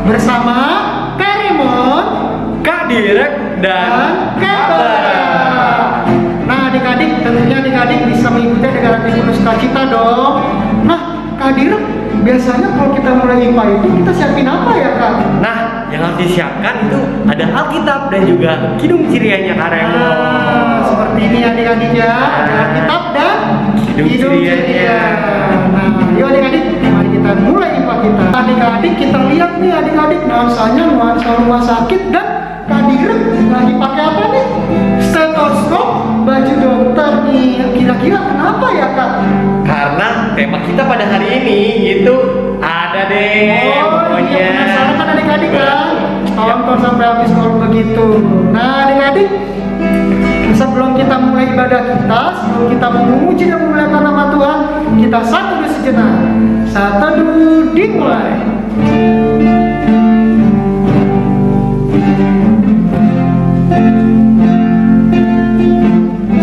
bersama Kak Raymond, Kak Direk, dan Kak Bara. Nah adik-adik, tentunya adik-adik bisa mengikuti dengan penuh sukacita dong. Nah Kak Direk, biasanya kalau kita mulai IPA itu kita siapin apa ya Kak? Nah, yang harus disiapkan itu ada Alkitab dan juga Kidung Cirianya Kak Raymond. Seperti ini adik-adik ya, ada Alkitab dan Kidung Cirianya. Nah, yuk adik-adik, mari kita mulai IPA kita. Adik-adik kita lihat nih adik-adik nuansanya nuansa rumah sakit dan Kak Direk lagi pakai apa nih? Stetoskop, baju dokter nih. Kira-kira kenapa ya Kak? Karena tema kita pada hari ini itu ada deh pokoknya. Iya, penasaran kan adik-adik kan? Tonton sampai habis kalau begitu. Nah adik-adik, sebelum kita mulai ibadah kita, sebelum kita memuji dan memuliakan nama Tuhan, kita satu dulu sejenak. Satu dulu dimulai.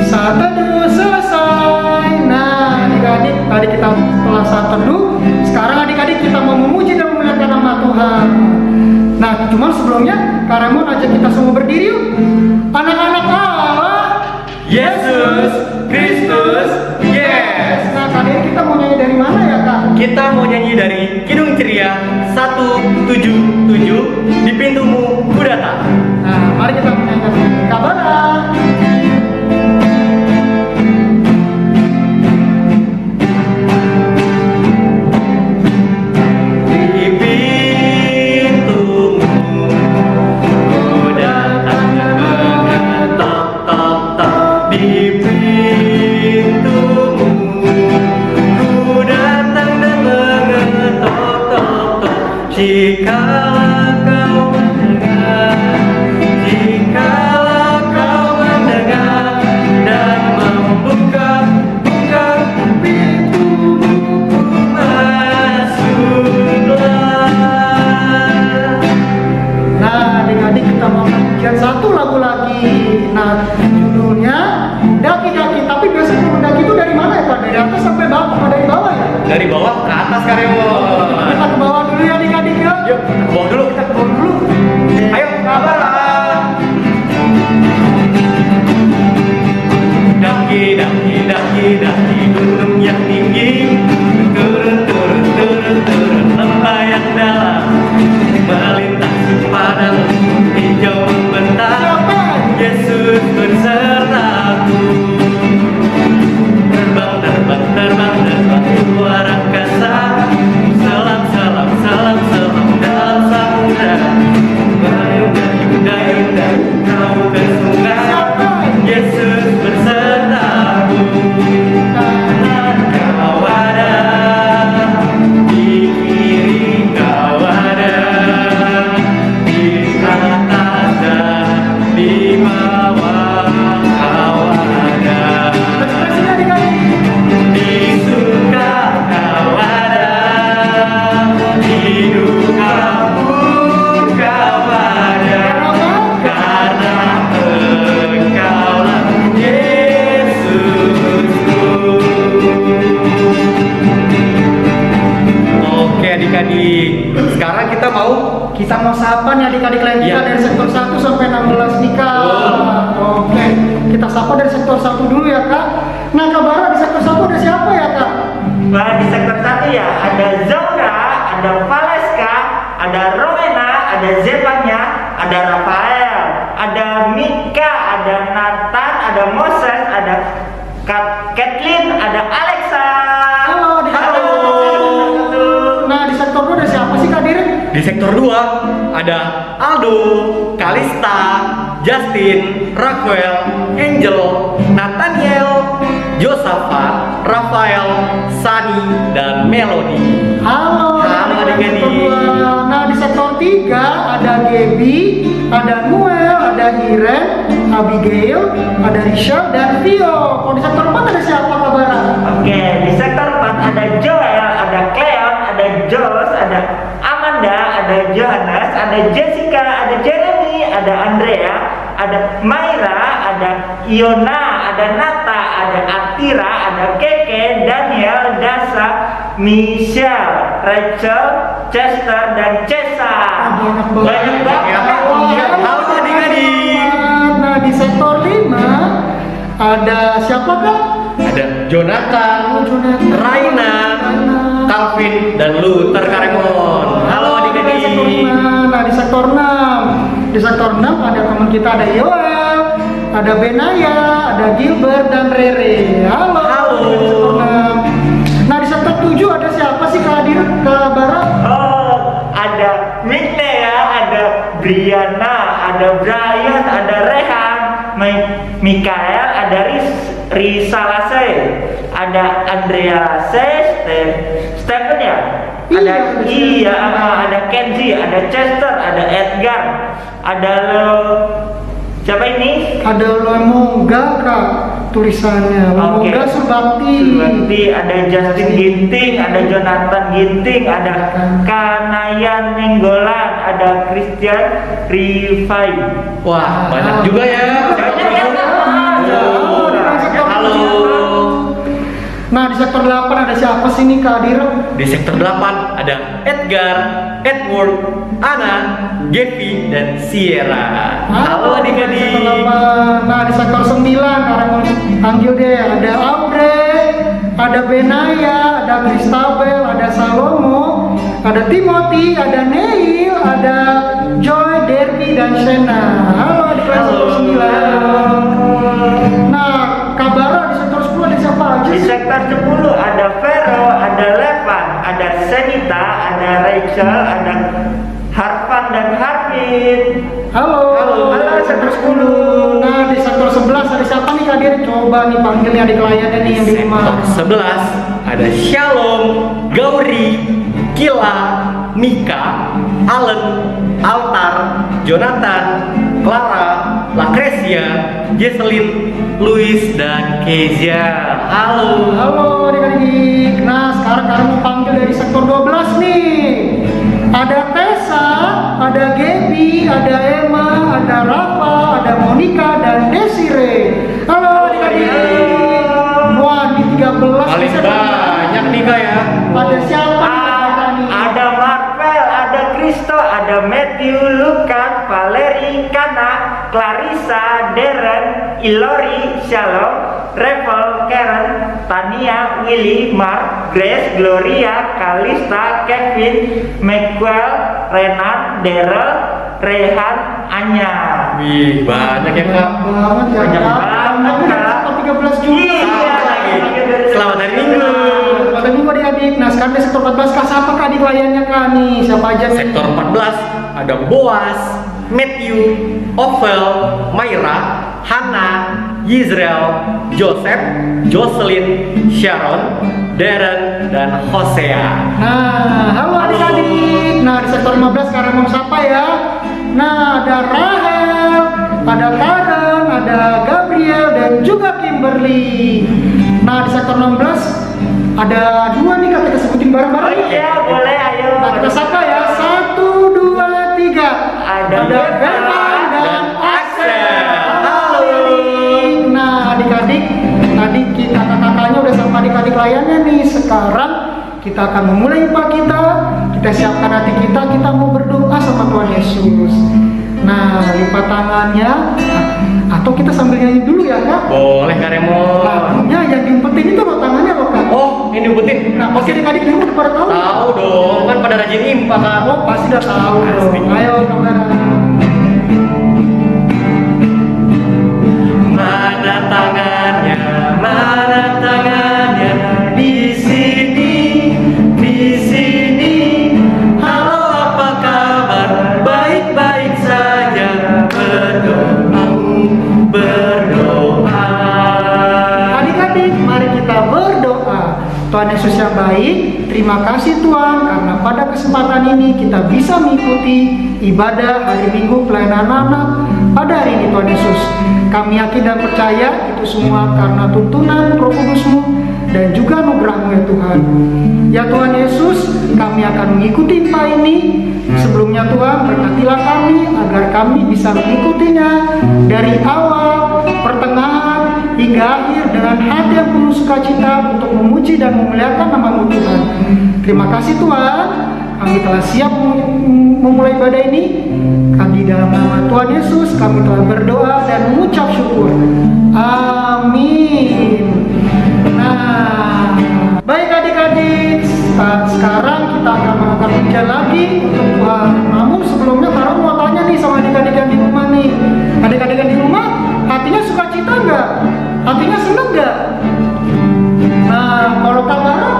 Satu dulu selesai. Nah adik-adik, tadi kita telah satu dulu. Sekarang adik-adik kita mau memuji dan memuliakan nama Tuhan. Nah cuman sebelumnya Kak Raymond ajak kita semua berdiri yuk. Anak-anak Allah, Yesus Kristus, yes. Nah kali ini kita mau nyanyi dari mana ya Kak? Kita mau nyanyi dari Kidung Ceria 177 di pintumu ku datang. Nah mari kita menyanyikan Kak Bara. Jikalau kau mendengar dan membuka pintumu, ku masuklah. Nah adik-adik kita mau nyanyikan satu lagu lagi. Nah judulnya Daki-Daki. Tapi biasanya mendaki itu dari mana ya Kak? Dari atas sampai bawah apa dari bawah ya? Dari bawah ke atas Kak Raymond. Kita ke bawah dulu ya adik-adik ya. Yuk, ke bawah dulu. Kita ke bawah dulu. Ayo, kabar. Daki gunung yang tinggi, turun lembah yang dalam, melintasi padang hijau membentang. Yesus bersertaku, terbang luar angkasa, selam dalam samudra, dayung kau ke sungai. Yesus bersertaku, kanan kau ada, di kiri kau ada, di atas dan di bawah kau ada, di suka kau ada, di duka pun kau ada, karena Engkaulah Yesusku. Oke adik-adik, sekarang kita mau sapa nih adik-adik lain kita Iya. dari sektor 1 sampai 16 nih Kak. Oke, kita sapa dari sektor 1 dulu ya Kak. Nah Kak Bara, di sektor 1 ada siapa ya Kak? Nah, di sektor 1 ya ada Zaura, ada Valeska, ada Rowena, ada Zevanya, ada Rafael, ada Mika, ada Nathan, ada Moses, ada Kathleen, ada Alexa. Halo, di sektor satu. Nah di sektor 2 ada siapa sih Kak Direk? di sektor 2 ada Aldo, Kalista, Justin, Raquel, Angel, Nathaniel, Josaphat, Rafael, Sani, dan Melody. Halo adik-adik. Nah di sektor 3 ada Gaby, ada Noel, ada Iren, Abigail, ada Risha, dan Tio. Kalau di sektor 4 ada siapa kabar? Oke, di sektor 4 ada Joel, ada Cleon, ada Jos, ada Amanda, ada Johannes, ada Jessica, ada Jeremy, ada Andrea, ada Maira, ada Iona, ada Nata, ada Atira, ada Keke, Daniel, Dasa, Michelle, Rachel, Chester, dan Cesa. Banyak banget. Ya, halo adik-adik. Nah, di sektor 5 ada siapa Kak? Ada Jonathan, Raina, Calvin, dan Luther Karemon. Halo adik-adik. Sektor 5. Nah, di sektor 6. Di sektor 6 ada teman kita, ada Yoel, ada Benaya, ada Gilbert dan Rere. Halo. Halo. Di sektor 6. Nah, di sektor 7 ada siapa sih Kak Adir? Kak Bara? Oh, ada Mikne ya, ada Briana, ada Brian, ada Rehan, Mikael, ada Risalase, ada Andrea Stephen ya, ada Iya, ada Kenji, ada Chester, ada Edgar, ada siapa ini? Ada Lemonga Kak tulisannya. Lemonga Oke. Subakti. Nanti ada Justin Ginting, ada Jonathan Ginting, ada Kanayan Nenggolan, ada Christian Rifai. Wah, banyak juga ya. Banyak ya, Kak. Oh, halo. Nah, di sektor 8 ada siapa sih nih Kak Adira? Di sektor 8 ada Edgar, Edward, Ana, Gevi, dan Sierra. Halo Di sektor adik-adik. 8. Nah, di sektor 9 karena mau panggil deh ada Audrey, ada Benaya, ada Christabel, ada Salomo, ada Timothy, ada Neil, ada Joy, Derby, dan Shena. Halo di kelas sektor 9. Nah, Kabara di sektor 10 ada siapa aja Di sih? sektor 10 ada Vero, ada Levan, ada Senita, ada Rachel, ada Harvan dan Harvin. Halo. Halo, sektor 10. Nah, di sektor 11 ada siapa nih Kak Dir? Coba nih panggil nih adik kliennya nih yang di rumah. Sektor 11 ada Shalom, Gauri, Kila, Mika, Allen, Altar, Jonathan, Clara, Lacresia, Jesselyn, Louis, dan Kezia. Halo. Halo adik-adik. Nah, sekarang kalian mau panggil dari sektor 12 nih. Ada Tessa, ada Gaby, ada Emma, ada Rafa, ada Monica, dan Desire. Halo adik-adik. Wah, di 13 Paling bisa banyak nih Kak ya. Ada siapa nih? Ada Marvel, ada Kristo, ada Matthew, Lukas, Valeri, Kana, Clarissa, Darren, Ilori, Shalom, Revel, Karen, Tania, Willy, Mark, Grace, Gloria, Kalista, Kevin, Michael, Renan, Daryl, Rehan, Anya. Wih, banyak ya Kak. Banget ya. Banyak Kak. banget, Aku dari Kak. sektor 13 juga. Iya, lagi. lagi. Selamat hari Minggu. Pada minggu adik-adik. Nah, sekarang di sektor 14 Kak, siapa Kak adik kliennya Kak nih? Siapa aja nih? Sektor 14 ada Boas, Matthew, Ovel, Myra, Hana, Yisrael, Joseph, Jocelyn, Sharon, Darren, dan Hosea. Nah, halo adik-adik. Nah, di sektor 15 sekarang mau siapa ya? Nah, ada Rahel, ada Karen, ada Gabriel, dan juga Kimberly. Nah, di sektor 16 ada dua nih Kak, kita sebutin bareng-bareng. Oh iya, boleh, ayo. Nah, kita sapa ya. 1, 2, 3. Ada Bevan dan Axel. Halo. Nah, adik-adik, tadi kita kakak-kakaknya udah sama adik-adik layannya nih. Sekarang kita akan memulai IPA kita. Kita siapkan hati kita mau berdoa sama Tuhan Yesus. Nah, lipat tangannya, atau kita sambil nyanyi dulu ya Kak. Boleh Kak Remo. Lagunya yang diumpetin itu loh tangannya loh Kak. Oh, ini diumpetin. Nah, pasti adik-adik di rumah udah pada tahu. Tahu dong, kan pada rajin impa Kak. Oh, pasti udah tahu dong. Pasti. Ayo, saudara. Mana tangannya, mana tangannya di sini, di sini. Halo, apa kabar? Baik-baik saja. Berdoa. Adik-adik, mari kita berdoa. Tuhan Yesus yang baik, terima kasih Tuhan karena pada kesempatan ini kita bisa mengikuti ibadah hari Minggu pelayanan anak pada hari ini Tuhan Yesus. Kami yakin dan percaya itu semua karena tuntunan Roh Kudus-Mu dan juga anugerah-Mu ya Tuhan. Ya Tuhan Yesus, kami akan mengikuti IPA ini. Sebelumnya Tuhan, berkatilah kami agar kami bisa mengikutinya dari awal, pertengahan, hingga akhir dengan hati yang penuh sukacita untuk memuji dan memuliakan nama-Mu Tuhan. Terima kasih Tuhan, kami telah siap memulai ibadah ini. Kami dalam nama Tuhan Yesus, kami telah berdoa dan mengucap syukur. Amin. Nah, baik adik-adik, sekarang kita akan mengangkat pujian lagi untuk Tuhan. Namun sebelumnya Karo mau tanya nih sama adik-adik yang di rumah nih. Adik-adik yang di rumah, hatinya sukacita nggak? Hatinya seneng nggak? Nah, kalau Kak Karo,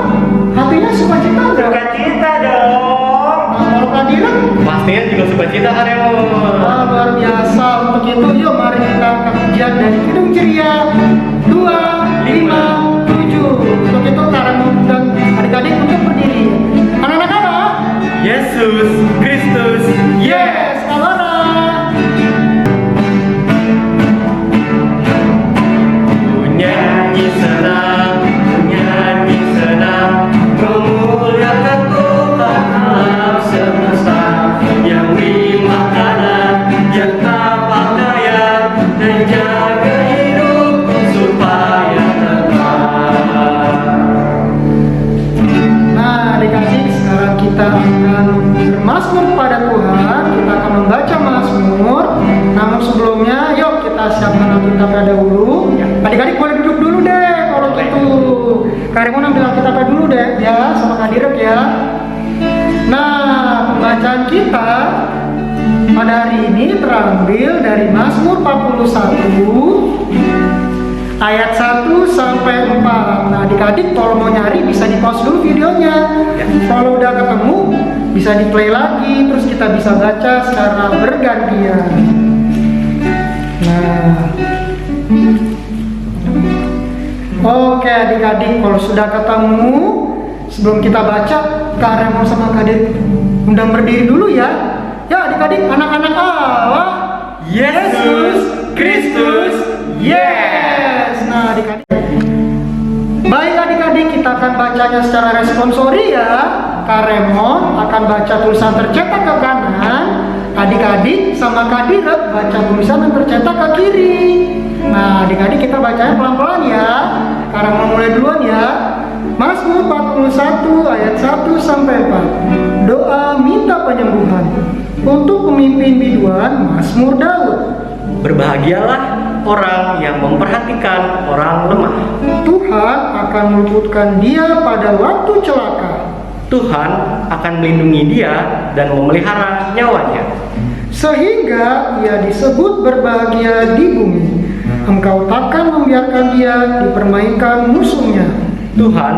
hatinya sukacita nggak? Sukacita dong. Nah, kalau Kak Direm, Pastinya juga sukacita Kak Raymond. wah, luar biasa. Untuk itu, yuk mari kita angkat pujian dari Kidung Ceria 2, 5, 7. Untuk itu Kak Raymond dan adik-adik untuk berdiri. Anak-anak apa? Yesus Kristus, Yes, Kalora. Nyanyi senang, nyanyi senang, memuliakan Tuhan alam semesta, yang lima kanan, yang tapak kanan, dan jaga hidupku supaya tetap. Nah, adik-adik, sekarang kita akan bermazmur kepada Tuhan. Kita akan membaca mazmur. Namun sebelumnya, yuk kita siapkan Alkitabnya dahulu. Adik-adik boleh duduk dulu deh kalau gitu. Kak Raymond ambil Alkitabnya dulu deh, ya, sama Kak Direk ya. Nah, pembacaan kita pada hari ini terambil dari Mazmur 41 ayat 1 sampai 4. Nah, adik-adik kalau mau nyari bisa di-pause dulu videonya. Kalau udah ketemu bisa di-play lagi, terus kita bisa baca secara bergantian. Nah, oke adik-adik, kalau sudah ketemu, sebelum kita baca, Kak Raymond sama Kak Dirk undang berdiri dulu ya. Ya adik-adik, anak-anak Allah, Yesus Kristus, yes. Nah adik-adik, baik adik-adik, kita akan bacanya secara responsori ya. Kak Raymond akan baca tulisan tercetak ke kanan, adik-adik sama Kak Dirk baca tulisan yang tercetak ke kiri. Nah adik-adik, kita bacanya pelan-pelan ya. Kak Raymond mulai duluan ya. Mazmur 41 ayat 1 sampai 4. Doa minta penyembuhan untuk pemimpin biduan, Mazmur Daud. Berbahagialah orang yang memperhatikan orang lemah. Tuhan akan meluputkan dia pada waktu celaka. Tuhan akan melindungi dia dan memelihara nyawanya. Sehingga ia disebut berbahagia di bumi. Engkau takkan membiarkan dia dipermainkan musuhnya. Tuhan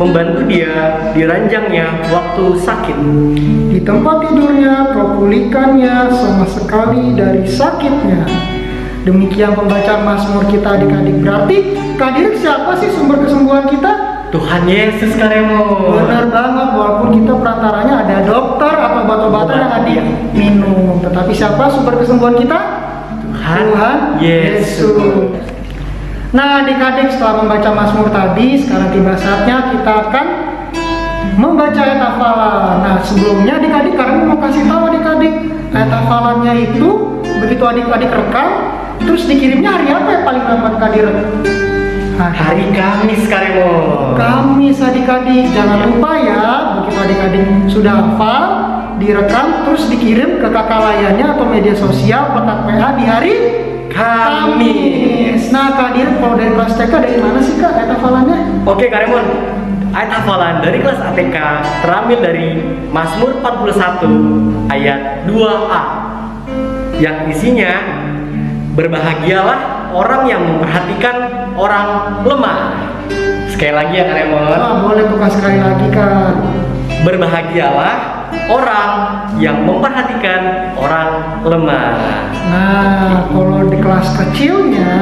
membantu dia di ranjangnya waktu sakit. Di tempat tidurnya kau pulihkannya sama sekali dari sakitnya. Demikian pembacaan Mazmur kita adik-adik. Berarti Kak Dirk, siapa sih sumber kesembuhan kita? Tuhan Yesus Kak Raymond. Benar banget, walaupun kita perantaranya ada dokter atau obat-obatan yang adik minum. Tetapi siapa sumber kesembuhan kita? Tuhan Yesus. Nah adik-adik, setelah membaca Mazmur tadi, sekarang tiba saatnya kita akan membaca ayat hafalan. Nah sebelumnya adik-adik, karena mau kasih tahu adik-adik, ayat hafalannya itu begitu adik-adik rekam, terus dikirimnya hari apa yang paling lambat Kak Dirk? Hari Kamis Kak Raymond. Kamis adik-adik, jangan lupa ya, begitu adik-adik sudah hafal, direkam terus dikirim ke kakak layannya atau media sosial kotak PA di hari Kamis. Nah Kak Dirk, kalau dari kelas TK dari mana sih Kak ayat hafalannya? Oke Kak Raymond, ayat hafalan dari kelas ATK terambil dari Mazmur 41 ayat 2a yang isinya, berbahagialah orang yang memperhatikan orang lemah. Sekali lagi ya Kak Raymond. Wah, boleh tuh Kak, sekali lagi Kak. Berbahagialah orang yang memperhatikan orang lemah. Nah, kalau di kelas kecilnya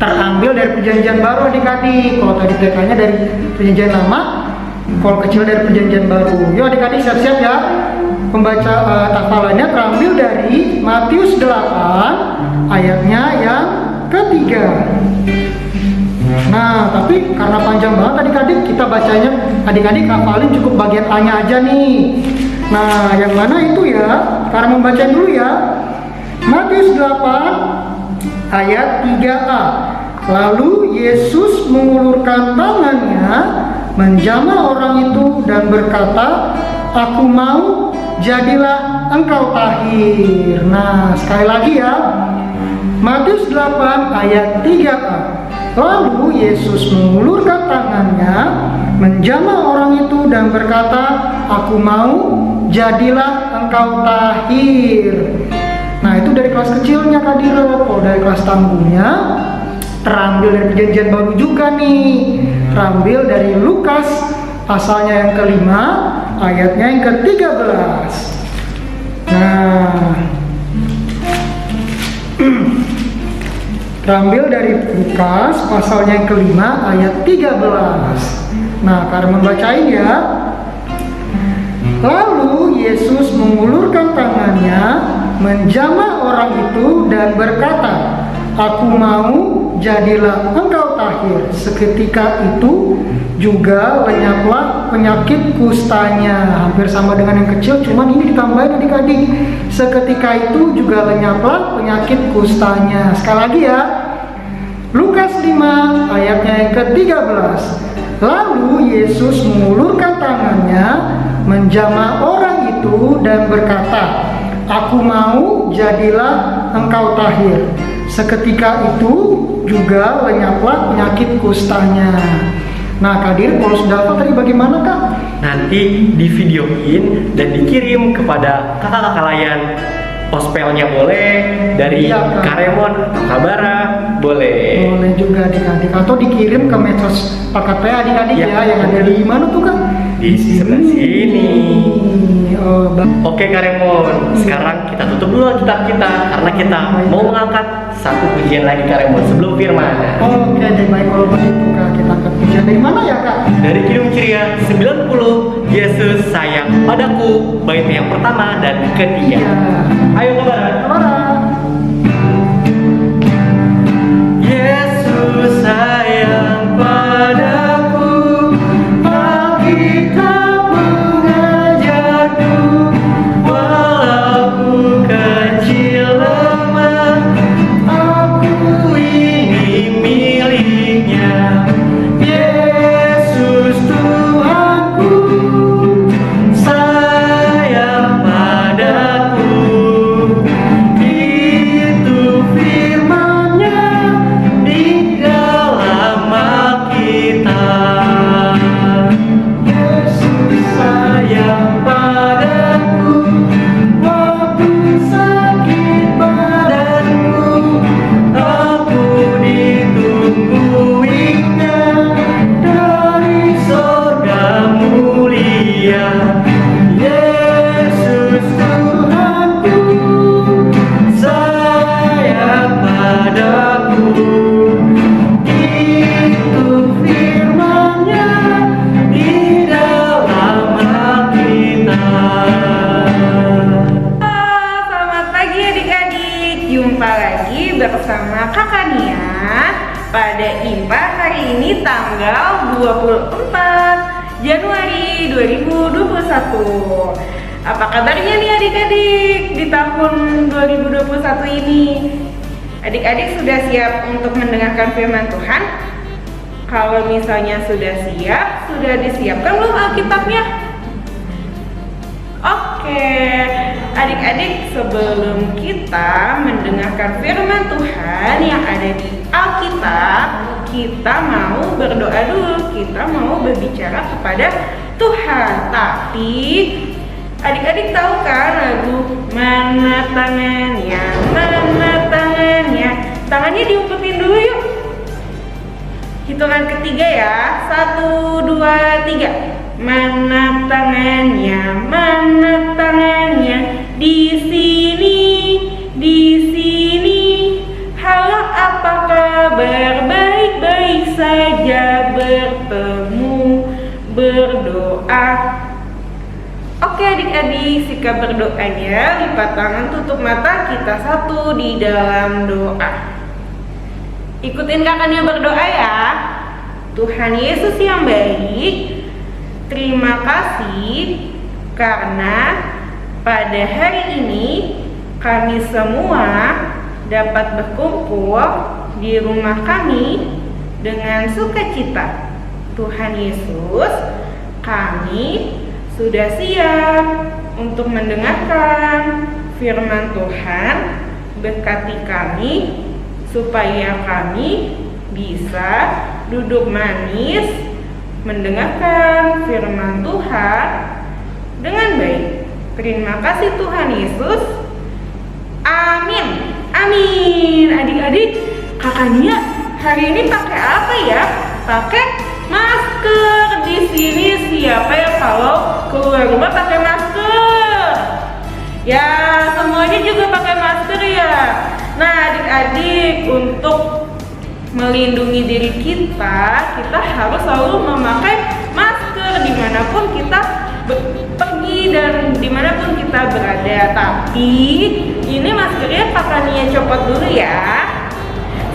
terambil dari perjanjian baru adik-adik. Kalau tadi TK-nya dari perjanjian lama, kalau kecil dari perjanjian baru. Yuk adik-adik siap-siap ya. Pembaca hafalannya terambil dari Matius 8 ayatnya yang ketiga. Nah, tapi karena panjang banget adik-adik, kita bacanya adik-adik hafalin cukup bagian A-nya aja nih. Nah, yang mana itu ya? Karena membaca dulu ya. Matius 8 ayat 3a. Lalu Yesus mengulurkan tangannya, menjamah orang itu dan berkata, "Aku mau, jadilah engkau tahir." Nah, sekali lagi ya. Matius 8 ayat 3a. Lalu Yesus mengulurkan tangannya, menjamah orang itu dan berkata, "Aku mau, jadilah engkau tahir." Nah, itu dari kelas kecilnya Kak Dira. Kalau dari kelas tangguhnya terambil dari perjanjian baru juga nih. Terambil dari Lukas pasalnya yang kelima, ayatnya yang ke-13. Nah, terambil dari Lukas pasalnya yang kelima ayat 13. Nah, karena membacain ya. Lalu Yesus mengulurkan tangannya, menjamah orang itu dan berkata, "Aku mau, jadilah engkau tahir." Seketika itu juga lenyaplah penyakit kustanya. Hampir sama dengan yang kecil, cuman ini ditambahin adik-adik. Seketika itu juga lenyaplah penyakit kustanya. Sekali lagi ya. Lukas 5 ayatnya yang ke-13. Lalu Yesus mengulurkan tangannya, menjamah orang itu dan berkata, "Aku mau, jadilah engkau tahir." Seketika itu juga lenyaplah penyakit kustanya. Nah, Kadir, kalau sudah apa tadi bagaimana Kak? Nanti divideoin dan dikirim kepada kakak-kakak layan. Pospelnya boleh, dari Iya, Kak. Karemon atau Kabara boleh. Boleh juga adik-adik, atau dikirim ke medsos Pakat PA adik-adik Ya. ya, yang ada di mana tuh Kak? Di sebelah sini. Oh, Oke Karemon, sekarang kita tutup dulu Alkitab kita karena kita mau mengangkat satu pujian lagi Karemon sebelum firman. Oke deh, baik kalau begitu Kak, kita angkat pujian dari mana ya Kak? Dari Kidung Ceria 90, Yesus sayang padaku, bait yang pertama dan ketiga. Iya. Ayo Kabara. Kabara. Yesus sayang padaku, Alkitab mengajarku, walau ku kecil lemah, aku ini miliknya. Yesus Tuhanku, sayang padaku, itu firman-Nya di dalam Alkitab. Yesus sayang padaku, waktu sakit badanku, aku ditungguinya dari sorga mulia. Yesus Tuhanku, sayang padaku, itu firman-Nya di dalam Alkitab. Selamat pagi adik-adik, jumpa lagi bersama Kakak Nia pada IPA hari ini tanggal 24 Januari 2021. Apa kabarnya nih adik-adik di tahun 2021 ini? Adik-adik sudah siap untuk mendengarkan firman Tuhan? Kalau misalnya sudah siap, sudah disiapkan belum Alkitabnya? Oke, adik-adik, sebelum kita mendengarkan firman Tuhan yang ada di Alkitab, kita mau berdoa dulu, kita mau berbicara kepada Tuhan. Tapi adik-adik tahu kan lagu Mana Tangannya, Mana Tangannya? Tangannya diumpetin dulu yuk. Hitungan ketiga ya, 1, 2, 3. Mana tangannya, mana tangannya? Di sini, di sini. Halo, apa kabar? Baik-baik saja, bertemu, berdoa. Oke adik-adik, sikap berdoanya, lipat tangan, tutup mata, kita satu di dalam doa. Ikutin kakaknya berdoa ya. Tuhan Yesus yang baik, terima kasih karena pada hari ini kami semua dapat berkumpul di rumah kami dengan sukacita. Tuhan Yesus, kami sudah siap untuk mendengarkan firman Tuhan. Berkati kami supaya kami bisa duduk manis mendengarkan firman Tuhan dengan baik. Terima kasih Tuhan Yesus. Amin. Amin. Adik-adik, Kakak Nia hari ini pakai apa ya? Pakai masker. Di sini siapa yang kalau keluar rumah pakai masker? Ya, semuanya juga pakai masker ya. Nah, adik-adik, untuk melindungi diri kita harus selalu memakai masker dimanapun kita pergi dan dimanapun kita berada. Tapi ini maskernya Kakak Nia copot dulu ya,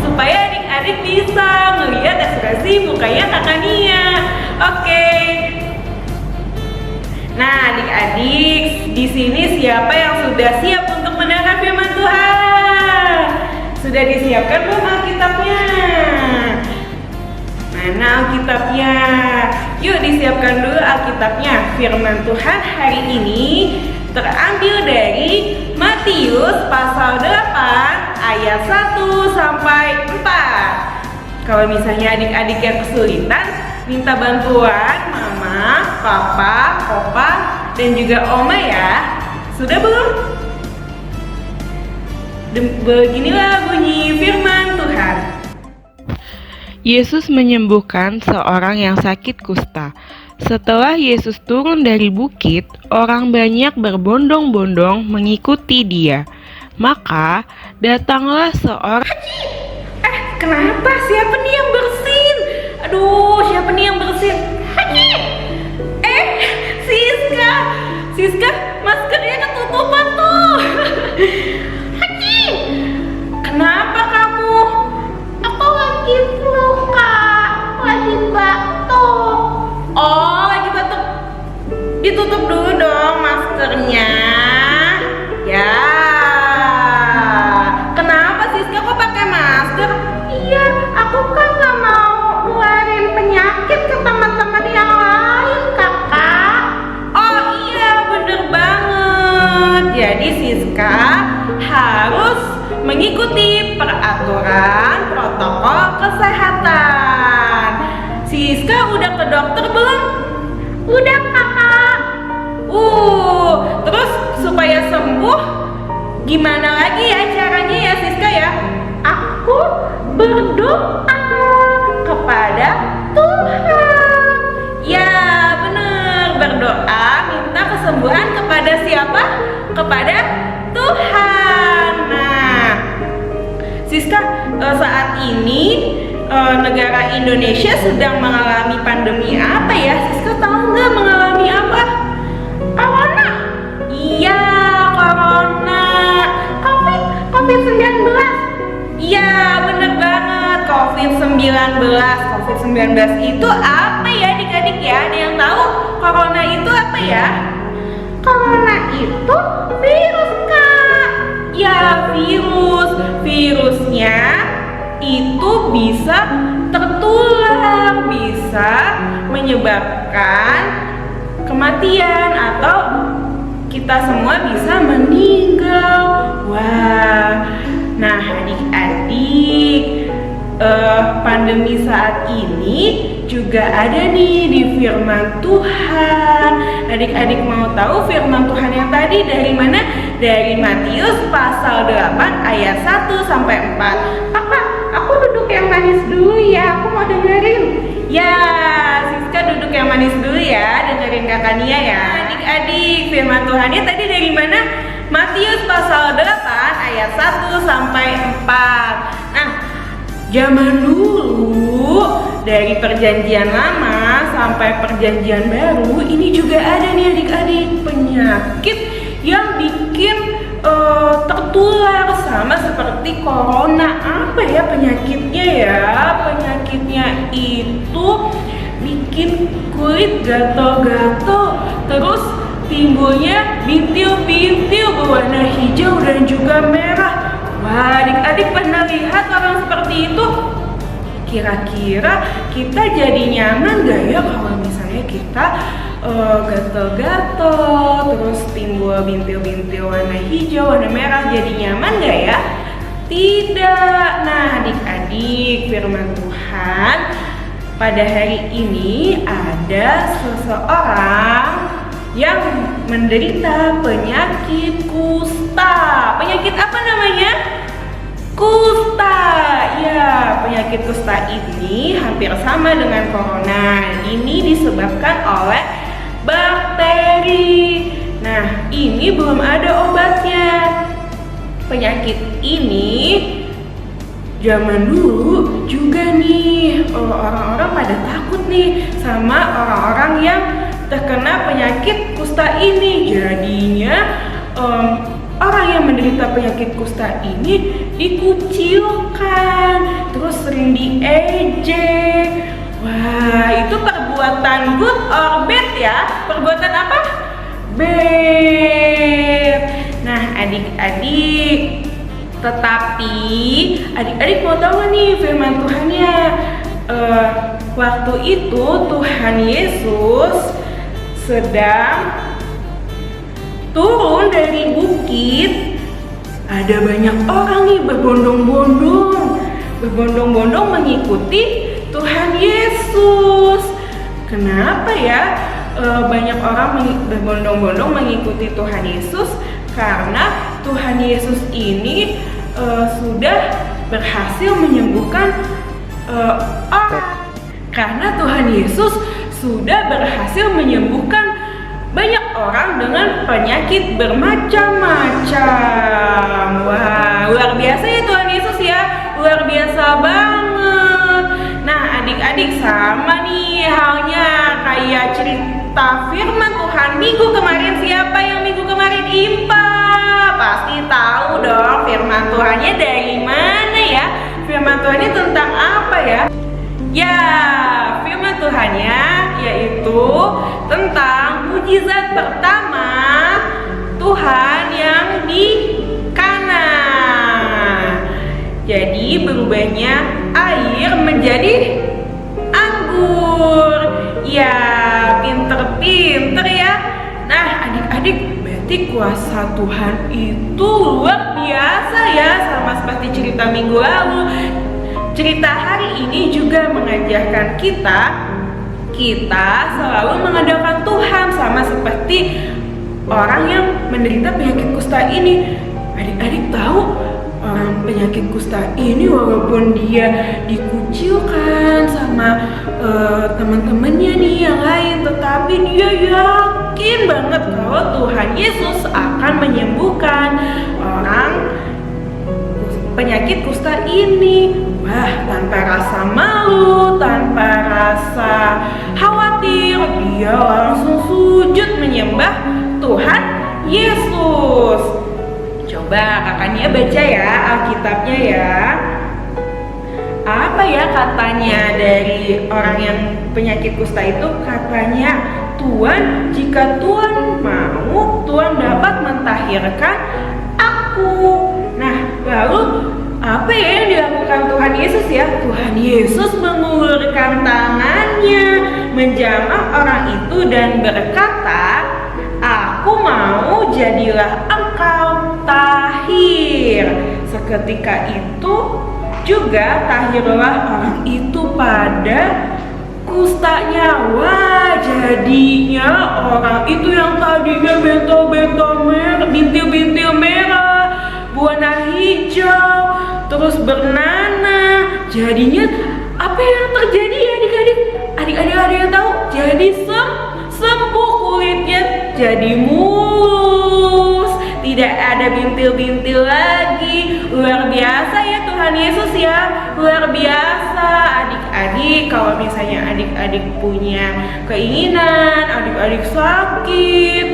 supaya adik-adik bisa melihat ekspresi mukanya Kakak Nia. Oke. Nah, adik-adik, di sini siapa yang sudah siap untuk mendengar firman Tuhan? Sudah disiapkan belum Alkitabnya? Mana Alkitabnya? Yuk disiapkan dulu Alkitabnya. Firman Tuhan hari ini terambil dari Matius pasal 8 ayat 1 sampai 4. Kalau misalnya adik-adik yang kesulitan, minta bantuan mama, papa, opa, dan juga oma ya. Sudah belum? Beginilah bunyi firman Tuhan. Yesus menyembuhkan seorang yang sakit kusta. Setelah Yesus turun dari bukit, orang banyak berbondong-bondong mengikuti dia. Maka datanglah seorang... Kenapa? Siapa nih yang bersin? Aduh, siapa nih yang bersin? Haji! Siska! Siska, maskernya ketutupan tuh. Haji! Kenapa kamu? Aku lagi flu, Kak. Lagi batuk. Oh, lagi batuk. Ditutup dulu dong maskernya. Ya. Kenapa Siska kok pakai masker? Iya, aku kan gak mau ngeluarin penyakit ke teman-teman yang lain, Kakak. Oh iya, bener banget. Jadi Siska harus mengikuti peraturan protokol kesehatan. Siska udah ke dokter belum? Udah, Kakak. Terus supaya sembuh gimana lagi ya caranya ya Siska ya? Aku berdoa kepada Tuhan. Ya benar, berdoa minta kesembuhan kepada siapa? Kepada Tuhan. Nah, Siska, saat ini negara Indonesia sedang mengalami pandemi apa ya? Siska tahu nggak mengalami apa? Corona. Iya, corona. COVID-19. Iya, bener banget. COVID-19 itu apa ya adik-adik ya? Ada yang tahu corona itu apa ya? Corona itu virus, Kak. Ya, virusnya itu bisa tertular, bisa menyebabkan kematian atau kita semua bisa meninggal. Wah, nah adik-adik, pandemi saat ini juga ada nih di firman Tuhan. Adik-adik mau tahu firman Tuhan yang tadi dari mana? Dari Matius pasal 8 ayat 1 sampai 4. Papa, aku duduk yang manis dulu ya, aku mau dengerin. Ya, Siska duduk yang manis dulu ya, dengerin Kakak Nia ya. Adik-adik, firman Tuhannya tadi dari mana? Matius pasal 8 ayat 1 sampai 4. Nah, zaman dulu dari perjanjian lama sampai perjanjian baru ini juga ada nih adik-adik penyakit yang bikin tertular sama seperti corona. Apa ya penyakitnya ya? Penyakitnya itu bikin kulit gatal-gatal, terus timbulnya bintil-bintil berwarna hijau dan juga merah. Wah, adik-adik pernah lihat orang seperti itu? Kira-kira kita jadi nyaman gak ya kalau misalnya kita gatel-gatel, terus timbul bintil-bintil warna hijau, warna merah, jadi nyaman gak ya? Tidak. Nah, adik-adik, firman Tuhan pada hari ini ada seseorang yang menderita penyakit kusta. Penyakit apa namanya? Kusta. Ya, penyakit kusta ini hampir sama dengan corona. Ini disebabkan oleh bakteri. Nah, ini belum ada obatnya. Penyakit ini zaman dulu juga nih orang-orang pada takut nih sama orang-orang yang terkena penyakit kusta ini. Jadinya orang yang menderita penyakit kusta ini dikucilkan, terus sering diejek. Wah, itu perbuatan good or bad ya? Perbuatan apa? Bad. Nah, adik-adik, tetapi adik-adik mau tahu nih firman Tuhannya. Waktu itu Tuhan Yesus sedang turun dari bukit. Ada banyak orang nih berbondong-bondong mengikuti Tuhan Yesus. Kenapa ya banyak orang berbondong-bondong mengikuti Tuhan Yesus? Karena Tuhan Yesus ini sudah berhasil menyembuhkan orang. Karena Tuhan Yesus sudah berhasil menyembuhkan banyak orang dengan penyakit bermacam-macam. Wah, luar biasa ya Tuhan Yesus ya, luar biasa banget. Nah, adik-adik, sama nih halnya kayak cerita firman Tuhan minggu kemarin. Siapa yang minggu kemarin IMPA? Pasti tahu dong firman Tuhannya dari mana ya? Firman Tuhannya tentang apa ya? Ya, firman Tuhannya yaitu tentang mujizat pertama Tuhan yang di Kana. Jadi berubahnya air menjadi anggur. Ya, pinter-pinter ya. Nah, adik-adik, berarti kuasa Tuhan itu luar biasa ya, sama seperti cerita minggu lalu. Cerita hari ini juga mengajarkan kita selalu mengandalkan Tuhan, sama seperti orang yang menderita penyakit kusta ini. Adik-adik tahu orang penyakit kusta ini walaupun dia dikucilkan sama teman-temannya nih yang lain, tetapi dia yakin banget kalau Tuhan Yesus akan menyembuhkan orang penyakit kusta ini. Wah, tanpa rasa malu, tanpa rasa khawatir, dia langsung sujud menyembah Tuhan Yesus. Coba kakaknya baca ya Alkitabnya ya. Apa ya katanya dari orang yang penyakit kusta itu? Katanya, Tuhan, jika Tuhan mau, Tuhan dapat mentahirkan aku. Nah, lalu apa ya yang dilakukan Tuhan Yesus ya? Tuhan Yesus mengulurkan tangannya, menjamah orang itu dan berkata, "Aku mau, jadilah engkau tahir." Seketika itu juga tahirlah orang itu pada kustanya. Wah, jadinya orang itu yang tadinya bentol-bentol merah, bintil-bintil merah, warna hijau, terus bernanah. Jadinya apa yang terjadi ya adik-adik? Adik-adik ada yang tahu? Jadi sembuh, kulitnya jadi mulus, tidak ada bintil-bintil lagi. Luar biasa ya Tuhan Yesus ya, luar biasa. Adik-adik, kalau misalnya adik-adik punya keinginan, adik-adik sakit,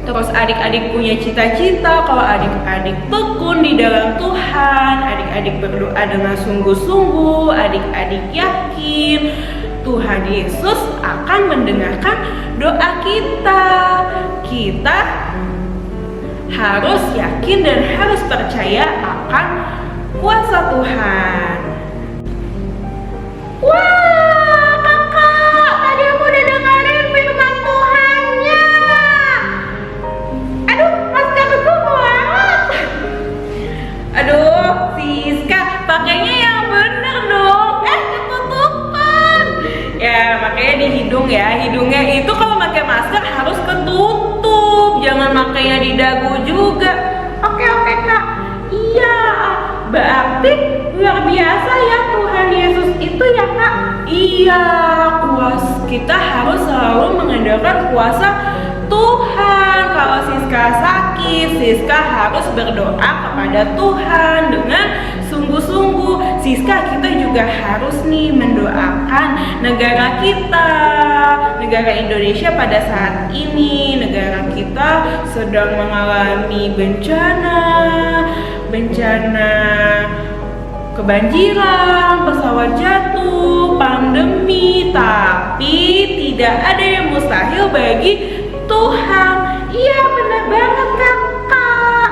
terus adik-adik punya cita-cita, kalau adik-adik tekun di dalam Tuhan, adik-adik berdoa dengan sungguh-sungguh, adik-adik yakin Tuhan Yesus akan mendengarkan doa kita. Kita harus yakin dan harus percaya akan kuasa Tuhan. Wah, kakak, tadi aku udah dengerin firman Tuhannya. Aduh, maskerku banget. Aduh, Siska, pakainya yang bener dong. Ketutupan. Ya, makanya di hidung ya. Hidungnya itu kalau pakai masker harus ketutup. Jangan makainya di dagu juga. Oke, Kak. Iya, berarti luar biasa ya Tuhan Yesus itu ya, Kak. Iya, kita harus selalu mengandalkan kuasa Tuhan. Kalau Siska sakit, Siska harus berdoa kepada Tuhan dengan sungguh-sungguh. Siska, kita juga harus nih mendoakan negara kita, negara Indonesia pada saat ini. Negara kita sedang mengalami bencana kebanjiran, pesawat jatuh, pandemi, tapi tidak ada yang mustahil bagi Tuhan. Iya, benar banget kakak.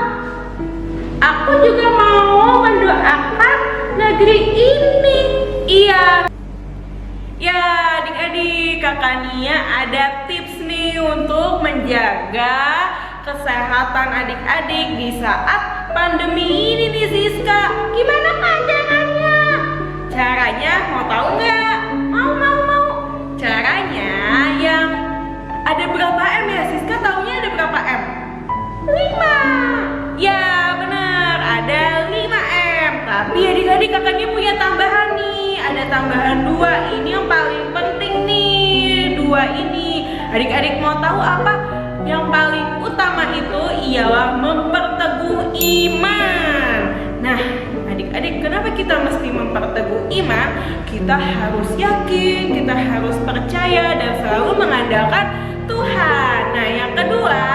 Aku juga mau mendoakan negeri ini. Iya. Ya, adik-adik, kakak Nia ada tips nih untuk menjaga kesehatan adik-adik di saat pandemi ini nih Siska. Gimana Kak caranya? Caranya mau tahu nggak? Mau. Caranya yang ada berapa M ya? Siska taunya ada berapa M? 5. Ya benar, ada 5M. Tapi adik-adik kakaknya punya tambahan nih. Ada tambahan 2. Ini yang paling penting nih. 2 ini. Adik-adik mau tahu apa? Yang paling utama itu ialah memperteguh iman. Nah, adik-adik, kenapa kita mesti memperteguh iman? Kita harus yakin, kita harus percaya dan selalu mengandalkan Tuhan. Nah, yang kedua,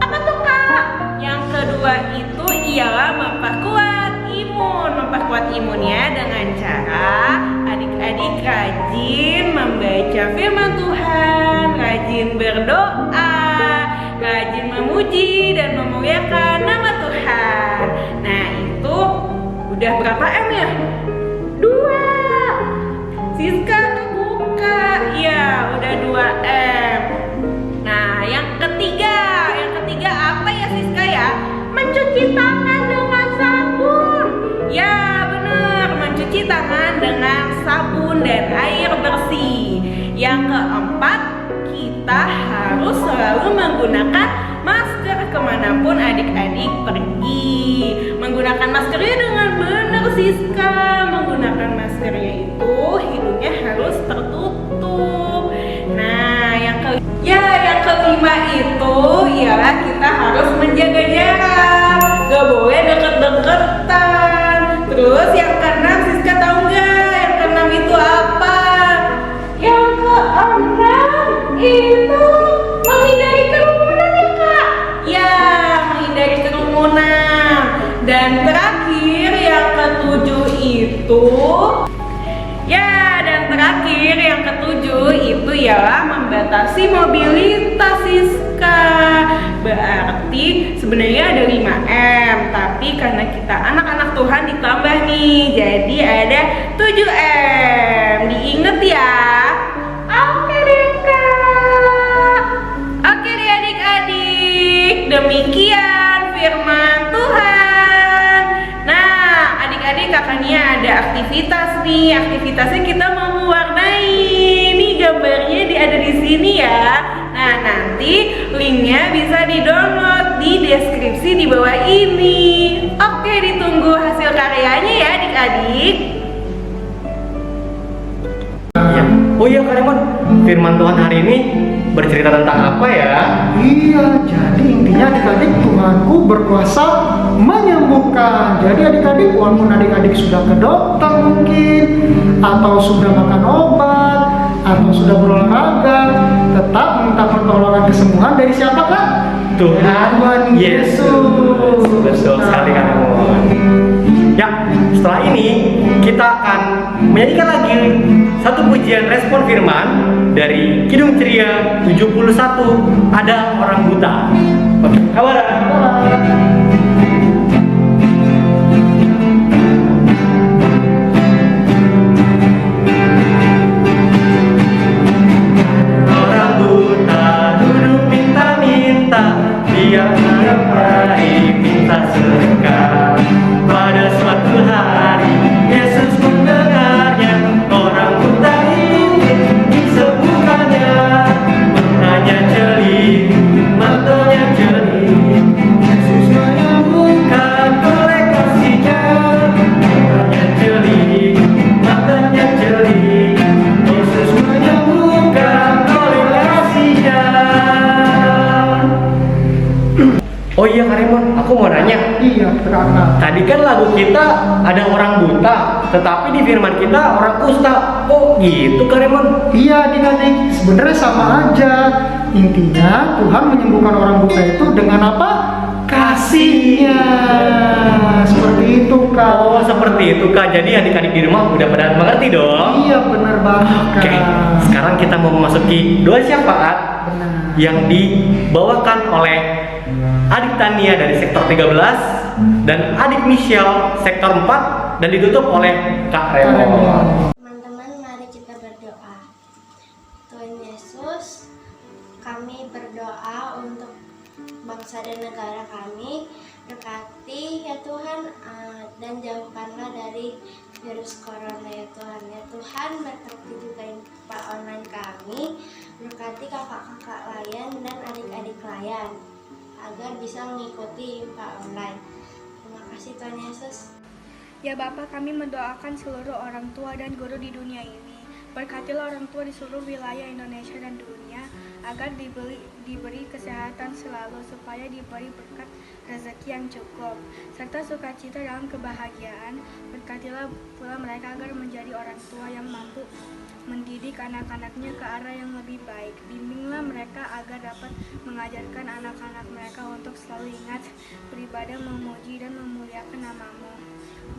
apa tuh Kak? Yang kedua itu ialah memperkuat imun. Memperkuat imunnya dengan cara adik-adik rajin membaca firman Tuhan, rajin berdoa, rajin memuji dan memuliakan nama Tuhan. Nah, itu udah berapa M ya? 2. Siska kebuka. Ya, udah 2M. Nah, yang ketiga apa ya Siska ya? Mencuci tangan dengan sabun. Ya, benar, mencuci tangan dengan sabun dan air bersih. Yang keempat, kita harus selalu menggunakan masker kemanapun adik-adik pergi. Menggunakan maskernya dengan benar Siska. Menggunakan maskernya itu hidungnya harus tertutup. Nah, yang kelima itu ialah kita harus menjaga jarak. Gak boleh deket-deketan. Terus yang keenam, Siska tahu nggak? Yang keenam itu apa? Yang keenam itu menghindari kerumunan ya Kak? Ya, menghindari kerumunan. Dan terakhir yang ketujuh itu yang ketujuh itu ialah membatasi mobilitas Siska. Berarti sebenarnya ada 5M, tapi karena kita anak-anak Tuhan ditambah nih, jadi ada 7M. Diinget ya. Oke deh Kak. Oke deh adik-adik, demikian firman Tuhan. Nah, adik-adik kakaknya ada aktivitas nih. Aktivitasnya kita mau mewarnai. Nih gambarnya ada di sini ya. Nah, nanti linknya bisa di-download di deskripsi di bawah ini. Oke, ditunggu hasil karyanya ya adik-adik. Ya. Oh iya Kak Raymond, firman Tuhan hari ini bercerita tentang apa ya? Iya, jadi intinya adik-adik Tuhanku berkuasa menyembuhkan. Jadi adik-adik, walaupun adik-adik sudah ke dokter mungkin, atau sudah makan obat, atau sudah berolahraga, tetap minta pertolongan kesembuhan dari siapa Kak? Tuhan Yesus. Betul sekali Kak Raymond. Ya, setelah ini kita akan menyanyikan lagi satu pujian respon firman dari Kidung Ceria 71, Ada Orang Buta. Oke, kabaran. Orang buta duduk minta-minta, dia baik minta sedekah. Pada suatu hari Yesus mendengarnya, orang buta ini disembuhkannya. Matanya jeli, matanya jeli, Yesus menyembuhkan oleh kasih-Nya. Matanya jeli, matanya jeli, Yesus menyembuhkan oleh kasih-Nya. Oh iya Kak Raymond, aku mau nanya. Iya, Kakak. Tadi kan lagu kita ada orang buta, tetapi di firman kita orang kusta. Oh gitu Kak Raymond? Iya adik-adik, sebenarnya sama aja. Intinya Tuhan menyembuhkan orang buta itu dengan apa? Kasih-Nya. Seperti itu Kak. Oh seperti itu Kak, jadi adik-adik di rumah udah pada mengerti dong? Iya benar banget Kak. Oke, sekarang kita mau memasuki doa syafaat Benar. yang dibawakan oleh adik Tania dari sektor 13 dan adik Michelle sektor 4 dan ditutup oleh Kak Raymond. Teman-teman, mari kita berdoa. Tuhan Yesus, kami berdoa untuk bangsa dan negara kami. Berkati ya Tuhan, dan jauhkanlah dari virus corona ya Tuhan. Ya Tuhan, berkati juga Pak online kami. Berkati kakak-kakak layan dan adik-adik layan agar bisa mengikuti Pak online. Terima kasih Tuhan Yesus. Ya Bapa, kami mendoakan seluruh orang tua dan guru di dunia ini. Berkatilah orang tua di seluruh wilayah Indonesia dan dunia agar diberi kesehatan selalu, supaya diberi berkat rezeki yang cukup serta sukacita dalam kebahagiaan. Berkatilah pula mereka agar menjadi orang tua yang mampu mendidik anak-anaknya ke arah yang lebih baik. Bimbinglah mereka agar dapat mengajarkan anak-anak mereka untuk selalu ingat beribadah, memuji dan memuliakan nama-Mu.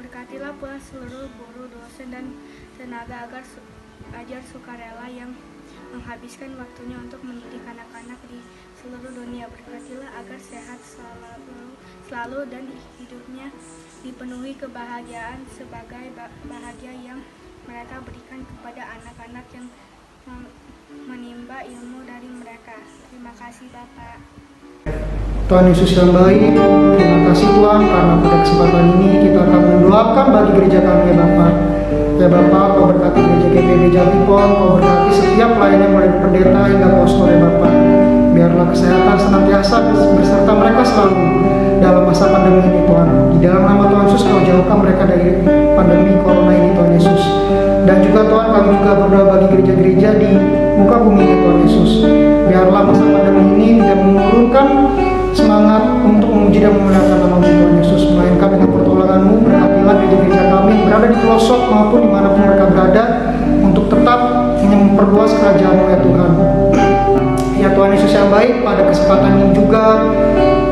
Berkatilah pula seluruh guru, dosen dan tenaga ajar sukarela yang menghabiskan waktunya untuk mendidik anak-anak di seluruh dunia. Berkatilah agar sehat selalu dan hidupnya dipenuhi kebahagiaan sebagai bahagia yang mereka berikan kepada anak-anak yang menimba ilmu dari mereka. Terima kasih Bapak. Tuhan Yesus yang baik, terima kasih Tuhan karena pada kesempatan ini kita akan mendoakan bagi gereja kami ya Bapak. Ya Bapak, Kau berkati gereja GPB Jatipon, Kau berkati setiap pelayan yang mulai pendeta hingga pastor ya Bapak. Biarlah kesehatan senantiasa beserta mereka selalu dalam masa pandemi ini Tuhan. Di dalam nama Tuhan Yesus Kau jauhkan mereka dari pandemi corona ini Tuhan Yesus. Dan juga Tuhan, kami juga berdoa bagi gereja-gereja di muka bumi ini Tuhan Yesus. Biarlah masa pandemi ini tidak mengurungkan semangat untuk memuji dan memuliakan nama Tuhan Yesus, melainkan dengan pertolongan-Mu. Berkatilah gereja kami yang berada di pelosok maupun dimanapun mereka berada, untuk tetap memperluas kerajaan-Mu ya Tuhan. Ya Tuhan Yesus yang baik, pada kesempatan ini juga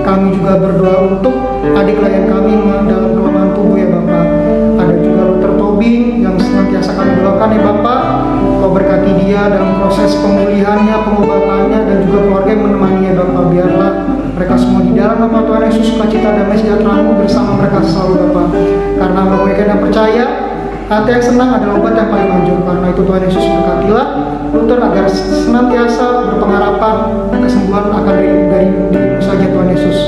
kami juga berdoa untuk adik layan kami dalam kelemahan tubuh ya Bapak. Ada juga Luther Tobing yang senantiasa kami doakan ya Bapak. Kau berkati dia dalam proses pemulihannya, pengobatannya, dan juga keluarga yang menemani ya Bapak. Biarlah mereka semua di dalam nama Tuhan Yesus, sukacita damai sejahtera-Mu bersama mereka selalu Bapak. Karena mereka yang percaya, hati yang senang adalah obat yang paling manjur. Karena itu Tuhan Yesus berkatilah Luther agar senantiasa berpengharapan kesembuhan akan dari dirimu saja Tuhan Yesus.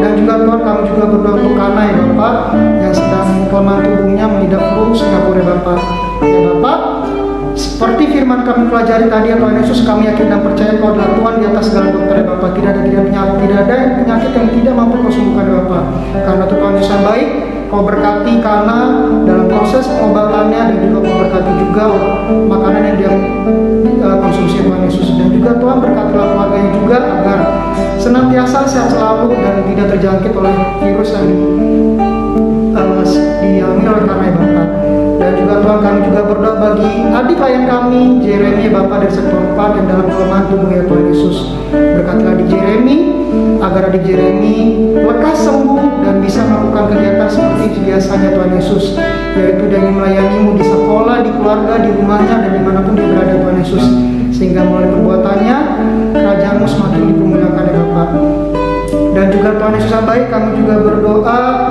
Dan juga Tuhan, kami juga berdoa untuk Kana ya Bapak, yang sedang kelemahan tubuhnya mengidap flu Singapura ya Bapak. Ya Bapak, seperti firman kami pelajari tadi ya Tuhan Yesus, kami yakin dan percaya Kau adalah Tuhan di atas segala dokter ya Bapak. Tidak ada penyakit yang tidak mampu Kau sembuhkan ya Bapak. Karena Tuhan Yesus yang baik, Kau berkati Kana dalam proses pengobatannya, dan juga Kau berkati juga makanan yang dia konsumsi Tuhan Yesus. Dan juga Tuhan berkatilah keluarganya juga agar senantiasa sehat selalu dan tidak terjangkit oleh virus yang dialami oleh karena ya Bapak. Dan juga Tuhan, kami juga berdoa bagi adik klien kami Jeremy ya Bapak dari sektor 4 yang dalam kelemahan tubuh ya Tuhan Yesus. Berkatilah adik Jeremy agar adik Jeremy lekas sembuh dan bisa melakukan kegiatan seperti biasanya Tuhan Yesus, yaitu dengan melayani-Mu di sekolah, di keluarga, di rumahnya, dan dimanapun dia berada Tuhan Yesus, sehingga melalui perbuatannya kerajaan-Mu semakin dipermuliakan ya Bapak. Tuhan Yesus yang baik, kami juga berdoa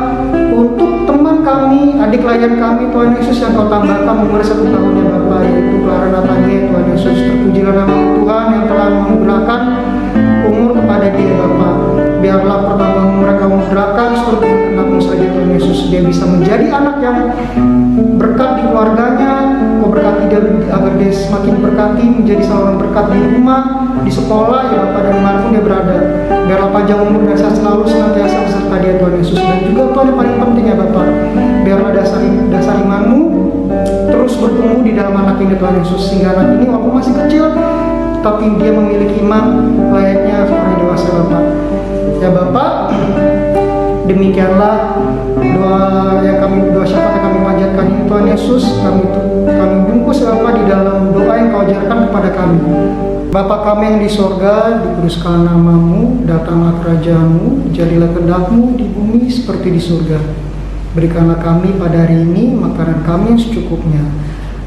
untuk teman kami, adik layan kami, Tuhan Yesus yang Kau tambahkan umur 1 tahun ya Bapak, yaitu Clara Natanya, Tuhan Yesus. Terpujilah nama Tuhan yang telah menggunakan umur kepada dia Bapak. Biarlah pertama mereka menggerakkan seluruh kehendak-Mu saja Tuhan Yesus. Dia bisa menjadi anak yang berkat di keluarganya, Kau berkati dia agar dia semakin berkati, menjadi seorang berkat di rumah, di sekolah ya Bapak, dan dimanapun dia berada. Biarlah panjang umur dan sehat selalu senantiasa beserta dia Tuhan Yesus. Dan juga Tuhan yang paling penting ya Bapak, biarlah dasar iman-Mu terus bertumbuh di dalam anak ini Tuhan Yesus, sehingga anak ini walaupun masih kecil tapi dia memiliki iman layaknya seorang dewasa Bapak. Ya Bapak, demikianlah doa syafaat yang kami panjatkan ini Tuhan Yesus. Kami bungkus Bapak di dalam doa yang Kau ajarkan kepada kami. Bapa kami yang di sorga, dikuduskan nama-Mu, datanglah kerajaan-Mu, jadilah kehendak-Mu di bumi seperti di surga. Berikanlah kami pada hari ini makanan kami yang secukupnya,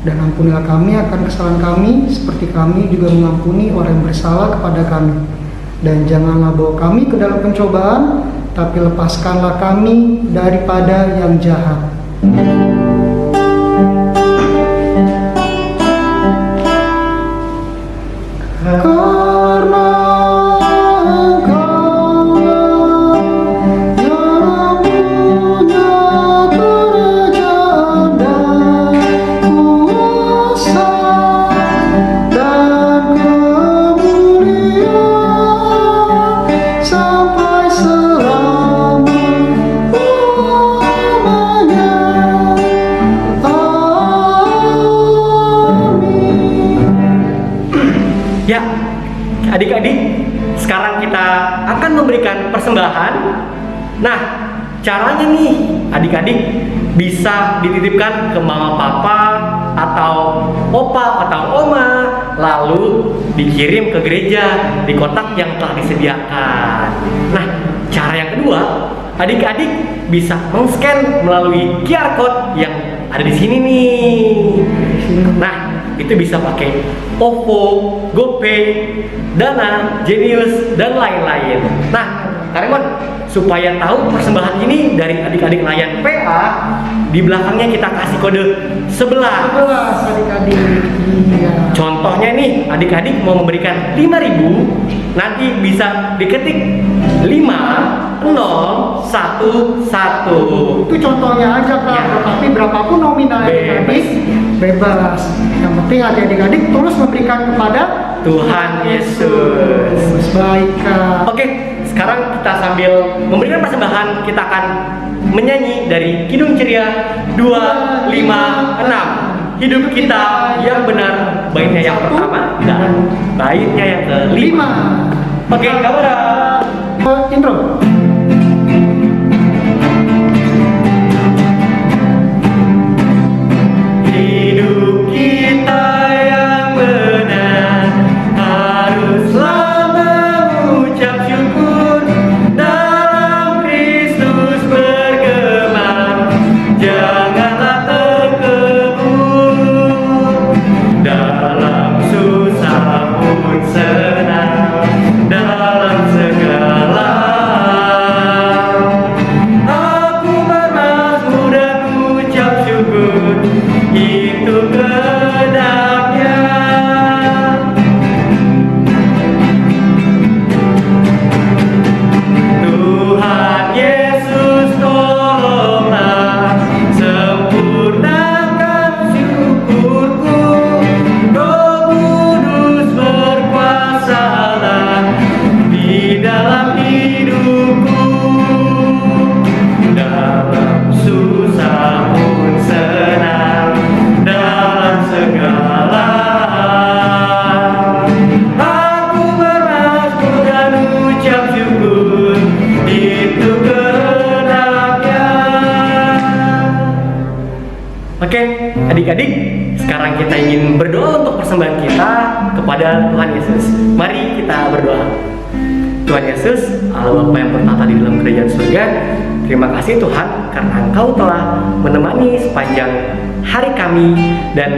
dan ampunilah kami akan kesalahan kami, seperti kami juga mengampuni orang yang bersalah kepada kami. Dan janganlah bawa kami ke dalam pencobaan, tapi lepaskanlah kami daripada yang jahat. Karena Engkau-Lah yang punya kerajaan dan kuasa dan kemuliaan sampai selama-lamanya. Amin. Ya, adik-adik, sekarang kita akan memberikan persembahan. Nah, caranya nih, adik-adik bisa dititipkan ke mama papa atau opa atau oma, lalu dikirim ke gereja di kotak yang telah disediakan. Nah, cara yang kedua, adik-adik bisa men-scan melalui QR code yang ada di sini nih. Nah, itu bisa pakai OVO, GoPay, Dana, Genius, dan lain-lain. Nah, Kak Raymond, supaya tahu persembahan ini dari adik-adik layan PA, di belakangnya kita kasih kode 11. 11 adik-adik. Iya. Contohnya nih, adik-adik mau memberikan 5.000, nanti bisa diketik 5011. Itu contohnya aja Kak, Ya. tapi berapapun nominal adik-adik bebas. Yang penting adik-adik terus memberikan kepada Tuhan Yesus. Baik Kak. Oke, sekarang kita sambil memberikan persembahan, kita akan menyanyi dari Kidung Ceria 256. Hidup kita yang benar, baitnya yang pertama dan baitnya yang kelima. Oke, kamera. Intro. Hidup kita yang benar haruslah mengucap syukur, dalam Kristus bergema, janganlah terkebur, dalam susah pun senang, dalam segala aku bermazmur dan ucap syukur, itu kehendaknya. Tuhan Yesus tolonglah, sempurnakan syukurku, Roh Kudus berkuasalah di dalam hidupku, dalam susah pun senang, dalam segala aku bermazmur dan ucap syukur, itu kehendaknya. Oke, adik-adik, sekarang kita ingin berdoa untuk persembahan kita kepada Tuhan Yesus. Mari kita berdoa. Tuhan Yesus, Allah Bapa yang bertata di dalam kerajaan surga, terima kasih Tuhan karena Engkau telah menemani sepanjang hari kami, dan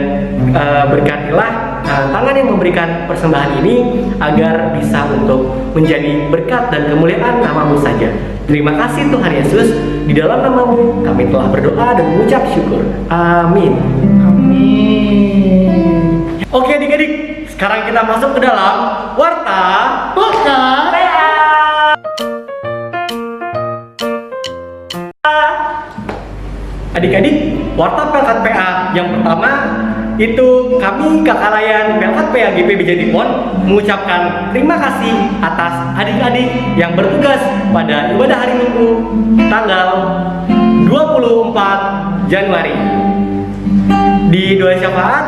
berkatilah tangan yang memberikan persembahan ini agar bisa untuk menjadi berkat dan kemuliaan nama-Mu saja. Terima kasih Tuhan Yesus, di dalam nama-Mu kami telah berdoa dan mengucap syukur. Amin. Amin. Oke adik-adik, sekarang kita masuk ke dalam Warta Podcast. Adik-adik, Warta Pelkat PA yang pertama itu kami Kakak Layan Pelkat PA GPB Jatipon mengucapkan terima kasih atas adik-adik yang bertugas pada ibadah hari Minggu tanggal 24 Januari. Di doa syafaat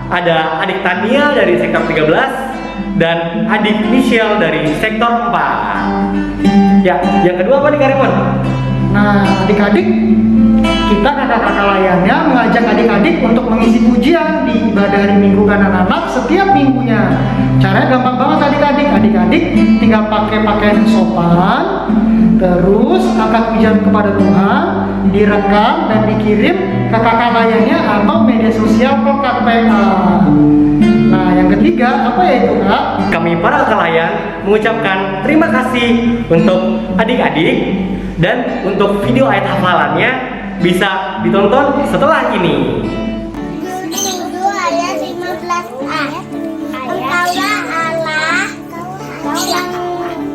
ada adik Tania dari sektor 13 dan adik Michelle dari sektor 4. Ya, yang kedua apa nih Kak Raymond? Nah, adik-adik, kita kakak-kakak layannya mengajak adik-adik untuk mengisi pujian di ibadah hari Minggu anak-anak setiap minggunya. Caranya gampang banget adik-adik. Adik-adik tinggal pakai pakaian sopan, terus angkat pujian kepada Tuhan, direkam dan dikirim ke kakak layannya atau media sosial Pelkat PA. Nah, yang ketiga apa ya itu Kak? Kami para Kakak Layan mengucapkan terima kasih untuk adik-adik dan untuk video ayat hafalannya bisa ditonton setelah ini. Minggu ayat 15a. Engkaulah Allah yang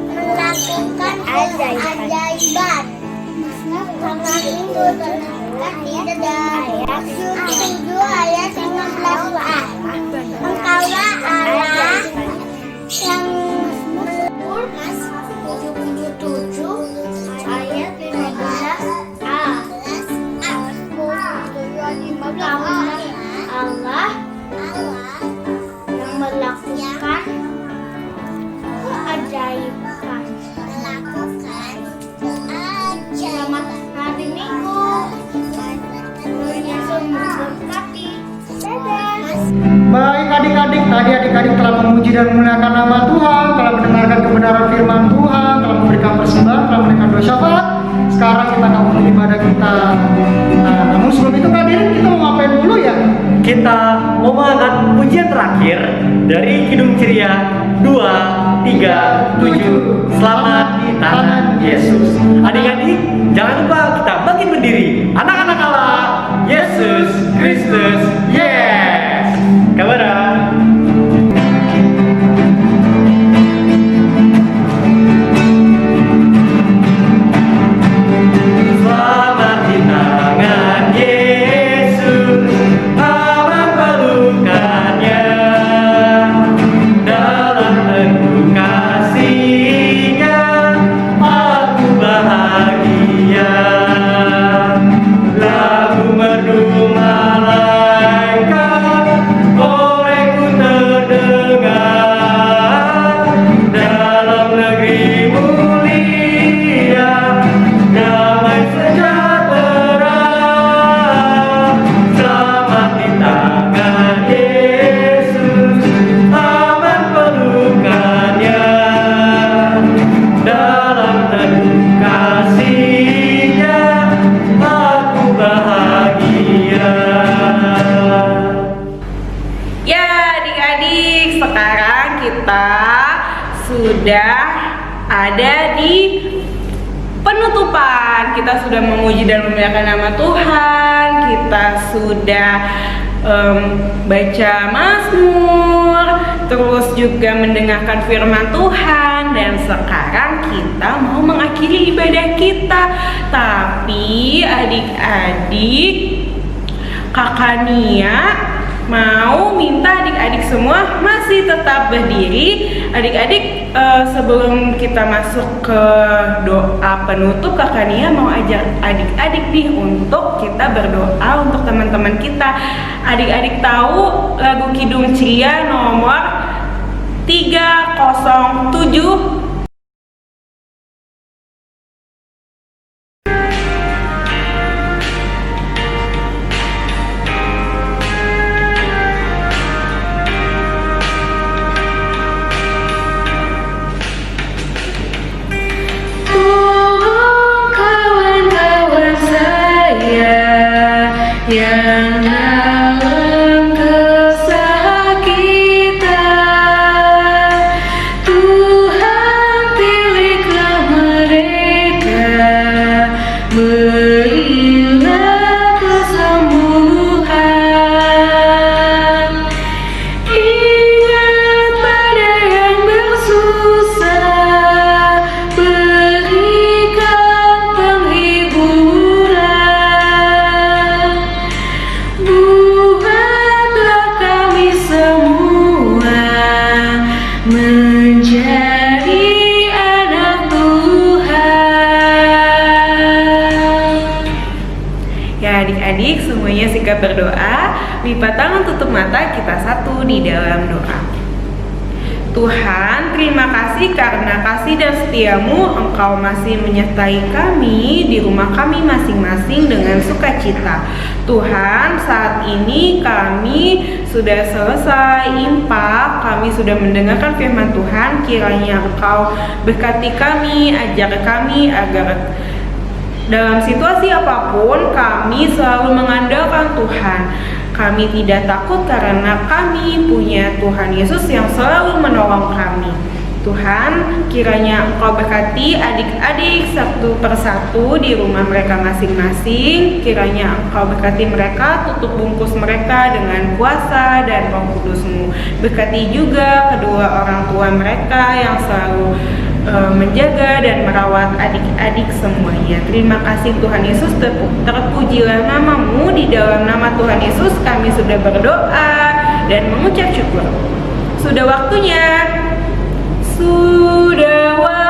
melakukan ajaibat. Karena Minggu terangkat tidak ada. Minggu ayat 15a. Engkaulah Allah yang 77 ayat 15a. Allah yang melakukan keajaiban. Selamat hari Minggu. Yesus memberkati. Dadah. Baik adik-adik, tadi adik-adik telah memuji dan memuliakan nama Tuhan, telah mendengarkan kebenaran firman Tuhan, telah memberikan persembahan, telah memberikan doa syafaat. Sekarang kita akan mulai ibadah kita. Nah, namun sebelum itu Kak Dirin, kita mau ngapain dulu ya? Kita mau mengangkat pujian terakhir dari Kidung Ceria 237. Selamat di tangan Yesus. Adik-adik, jangan lupa kita bangkit berdiri. Anak-anak Allah, Yesus Kristus, yes. Kabaran. Selamat di tangan Yesus, aman pelukannya, dalam teguh kasih-Nya aku bahagia. Lagu merdu malaikat olehku terdengar, dalam negeri mulia damai sejahtera. Selamat di tangan Yesus, aman pelukannya, dalam teguh kasih-Nya aku bahagia. Ya adik-adik, sekarang kita sudah ada di penutupan. Kita sudah memuji dan memuliakan nama Tuhan. Kita sudah baca Mazmur, terus juga mendengarkan firman Tuhan, dan sekarang kita mau mengakhiri ibadah kita. Tapi adik-adik, Kakak Nia mau minta adik-adik semua masih tetap berdiri. Adik-adik, sebelum kita masuk ke doa penutup, Kakak Nia mau ajak adik-adik nih untuk kita berdoa untuk teman-teman kita. Adik-adik tahu lagu Kidung Ceria nomor 307? Yang dalam kesakitan kita berdoa, lipat tangan tutup mata, kita satu di dalam doa. Tuhan, terima kasih karena kasih dan setiamu Engkau masih menyertai kami di rumah kami masing-masing dengan sukacita. Tuhan, saat ini kami sudah selesai impak, kami sudah mendengarkan firman Tuhan. Kiranya Engkau berkati kami, ajar kami agar dalam situasi apapun kami selalu mengandalkan Tuhan. Kami tidak takut karena kami punya Tuhan Yesus yang selalu menolong kami. Tuhan, kiranya Engkau berkati adik-adik satu persatu di rumah mereka masing-masing. Kiranya Engkau berkati mereka, tutup bungkus mereka dengan kuasa dan Roh Kudus-Mu. Berkati juga kedua orang tua mereka yang selalu menjaga dan merawat adik-adik semuanya. Terima kasih Tuhan Yesus, terpujilah nama-Mu. Di dalam nama Tuhan Yesus kami sudah berdoa dan mengucap syukur. Sudah waktunya. Sudah waktunya.